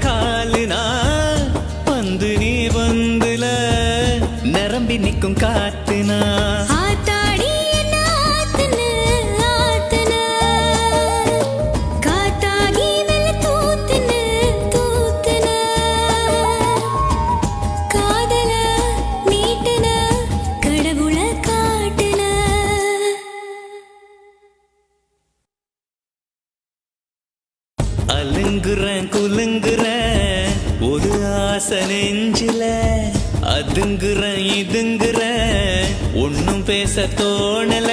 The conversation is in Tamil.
காலுனா வந்து நீ வந்துல நிரம்பி நிற்கும் காத்துனா அலுங்குறேன் குலுங்குறேன் ஒரு ஆசை நெஞ்சில அதுங்குறேன் இதுங்குறேன் ஒன்னும் பேச தோணல